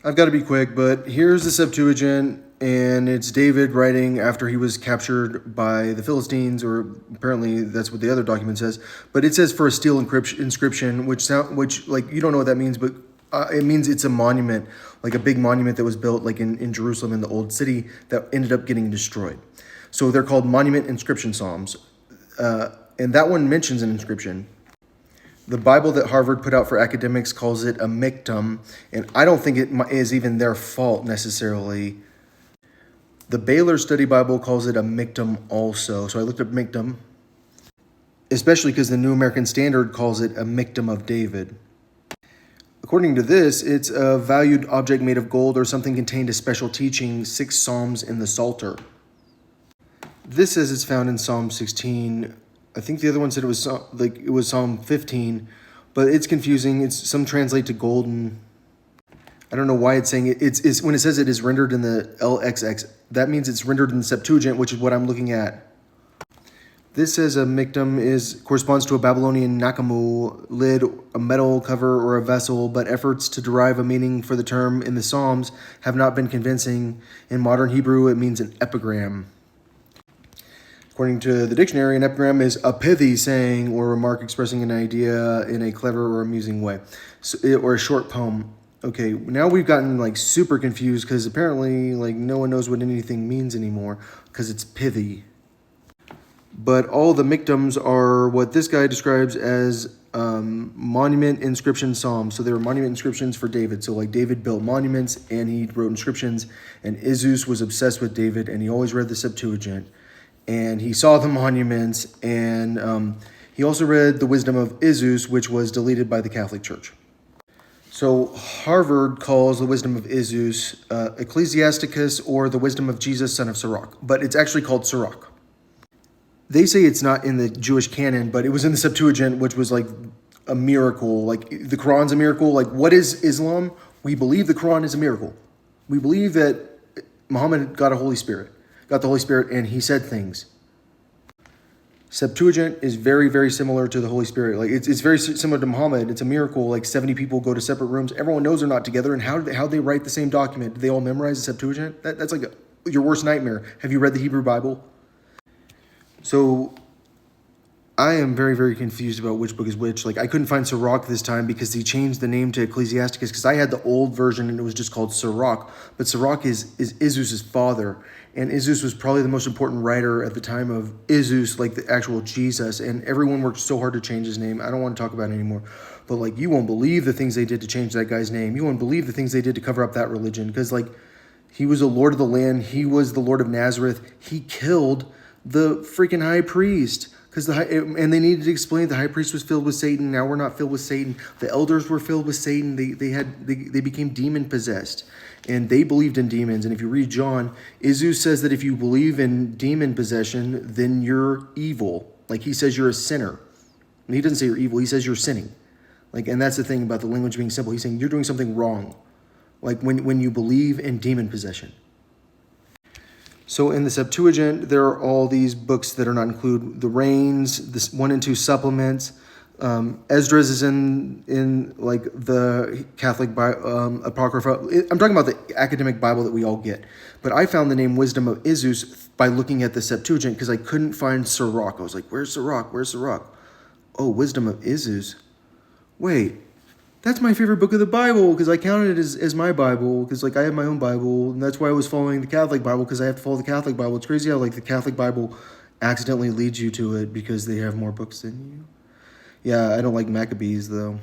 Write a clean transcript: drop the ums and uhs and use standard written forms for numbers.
I've got to be quick, but here's the Septuagint, and it's David writing after he was captured by the Philistines, or apparently that's what the other document says. But it says for a steel inscription, which like you don't know what that means, but it means it's a monument, like a big monument that was built like in Jerusalem in the old city that ended up getting destroyed. So they're called monument inscription psalms, and that one mentions an inscription. The Bible that Harvard put out for academics calls it a miktam, and I don't think it is even their fault necessarily. The Baylor Study Bible calls it a miktam also. So I looked up miktam, especially because the New American Standard calls it a miktam of David. According to this, it's a valued object made of gold or something contained a special teaching, 6 Psalms in the Psalter. This says it's found in Psalm 16. I think the other one said it was Psalm 15, but it's confusing. Some translate to golden. I don't know why it's saying it. It's when it says it is rendered in the LXX, that means it's rendered in the Septuagint, which is what I'm looking at. This says a miktam corresponds to a Babylonian nakamu, lid, a metal cover, or a vessel, but efforts to derive a meaning for the term in the Psalms have not been convincing. In modern Hebrew, it means an epigram. According to the dictionary, an epigram is a pithy saying or remark expressing an idea in a clever or amusing way, or a short poem. Okay, now we've gotten like super confused because apparently like no one knows what anything means anymore because it's pithy. But all the miktams are what this guy describes as monument inscription psalms. So they were monument inscriptions for David. So like David built monuments and he wrote inscriptions, and Izus was obsessed with David and he always read the Septuagint. And he saw the monuments, and he also read the Wisdom of Izus, which was deleted by the Catholic Church. So Harvard calls the Wisdom of Izus Ecclesiasticus, or the Wisdom of Jesus, son of Sirach, but it's actually called Sirach. They say it's not in the Jewish canon, but it was in the Septuagint, which was like a miracle. Like the Quran's a miracle. Like what is Islam? We believe the Quran is a miracle. We believe that Muhammad got the Holy Spirit, and he said things. Septuagint is very, very similar to the Holy Spirit. Like it's very similar to Muhammad. It's a miracle. Like 70 people go to separate rooms. Everyone knows they're not together. And how they write the same document? Do they all memorize the Septuagint? That's like your worst nightmare. Have you read the Hebrew Bible? So I am very, very confused about which book is which. Like I couldn't find Sirach this time because he changed the name to Ecclesiasticus, because I had the old version and it was just called Sirach. But Sirach is Izus' father. And Izus was probably the most important writer at the time of Izus, like the actual Jesus. And everyone worked so hard to change his name. I don't want to talk about it anymore. But like you won't believe the things they did to change that guy's name. You won't believe the things they did to cover up that religion. Because like he was a Lord of the land. He was the Lord of Nazareth. He killed the freaking high priest. And they needed to explain the high priest was filled with Satan. Now we're not filled with Satan. The elders were filled with Satan. They became demon possessed, and they believed in demons. And if you read John, Izus says that if you believe in demon possession, then you're evil. Like he says you're a sinner. And he doesn't say you're evil. He says you're sinning. Like, and that's the thing about the language being simple. He's saying you're doing something wrong. Like when you believe in demon possession. So in the Septuagint, there are all these books that are not included. The Reigns, this 1 and 2 supplements. Esdras is in like the Catholic Apocrypha. I'm talking about the academic Bible that we all get. But I found the name Wisdom of Izus by looking at the Septuagint because I couldn't find Sirach. I was like, where's Sirach? Where's Sirach? Oh, Wisdom of Izus. Wait. That's my favorite book of the Bible because I counted it as my Bible because like I have my own Bible, and that's why I was following the Catholic Bible because I have to follow the Catholic Bible. It's crazy how like the Catholic Bible accidentally leads you to it because they have more books than you. Yeah, I don't like Maccabees though.